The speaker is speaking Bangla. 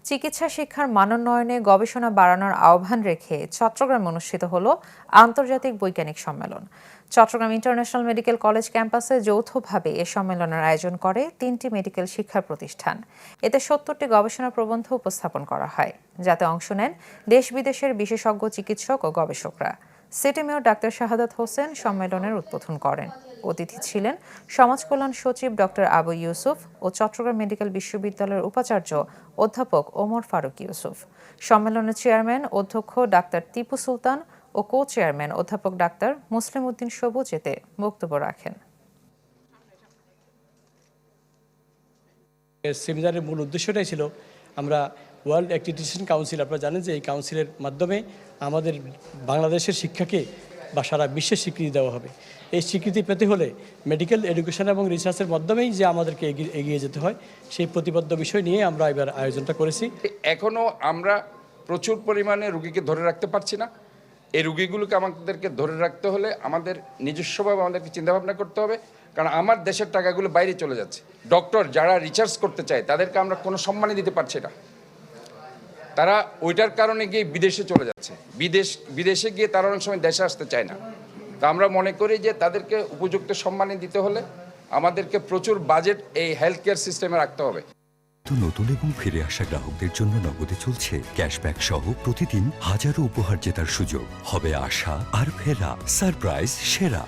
চিকিৎসা শিক্ষার মানোন্নয়নে গবেষণা বাড়ানোর আহ্বান রেখে চট্টগ্রামে অনুষ্ঠিত হলো আন্তর্জাতিক বৈজ্ঞানিক সম্মেলন। চট্টগ্রাম ইন্টারন্যাশনাল মেডিকেল কলেজ ক্যাম্পাসে যৌথভাবে এ সম্মেলনের আয়োজন করে 3টি মেডিকেল শিক্ষা প্রতিষ্ঠান। এতে 70টি গবেষণা প্রবন্ধ উপস্থাপন করা হয়, যাতে অংশ নেন দেশ বিদেশের বিশেষজ্ঞ চিকিৎসক ও গবেষকরা। City mayor doctor Shahadat Hossain সম্মেলনের উদ্বোধন করেন। অতিথি ছিলেন সমাজ কল্যাণ সচিব ডক্টর আবু ইউসুফ ও চট্টগ্রাম মেডিকেল বিশ্ববিদ্যালয়ের উপাচার্য অধ্যাপক ওমর ফারুক ইউসুফ। সম্মেলনের চেয়ারম্যান অধ্যক্ষ ডাক্তার টিপু সুলতান ও কো চেয়ারম্যান অধ্যাপক ডাক্তার মুসলিম উদ্দিন সবুজ এতে বক্তব্য রাখেন। সেমিনারের মূল উদ্দেশ্যটাই ছিল আমরা ওয়ার্ল্ড অ্যাক্রিডিটেশন কাউন্সিল, আপনারা জানেন যে এই কাউন্সিলের মাধ্যমে আমাদের বাংলাদেশের শিক্ষাকে বা সারা বিশ্বের স্বীকৃতি দেওয়া হবে। এই স্বীকৃতি পেতে হলে মেডিকেল এডুকেশন এবং রিসার্চের মাধ্যমেই যে আমাদেরকে এগিয়ে যেতে হয়, সেই প্রতিবদ্ধ বিষয় নিয়ে আমরা এবার আয়োজনটা করেছি। এখনও আমরা প্রচুর পরিমাণে রুগীকে ধরে রাখতে পারছি না। এই রুগীগুলোকে আমাদেরকে ধরে রাখতে হলে আমাদের নিজস্বভাবে আমাদেরকে চিন্তাভাবনা করতে হবে, কারণ আমার দেশের টাকাগুলো বাইরে চলে যাচ্ছে। ডক্টর যারা রিসার্চ করতে চায় তাদেরকে আমরা কোনো সম্মানই দিতে পারছি না। তারা ওইটার কারণে গিয়ে বিদেশে চলে যাচ্ছে। বিদেশে গিয়ে তারা অনেক সময় দেশে আসতে চায় না। তা আমরা মনে করি যে তাদেরকে উপযুক্ত সম্মানই দিতে হলে আমাদেরকে প্রচুর বাজেট এই হেলথ কেয়ার সিস্টেমে রাখতে হবে। নতুন এবং ফিরে আসা গ্রাহকদের জন্য নগদে চলছে ক্যাশব্যাক সহ প্রতিদিন হাজারো উপহার জেতার সুযোগ। হবে আশা আর ফেরা, সারপ্রাইজ সেরা।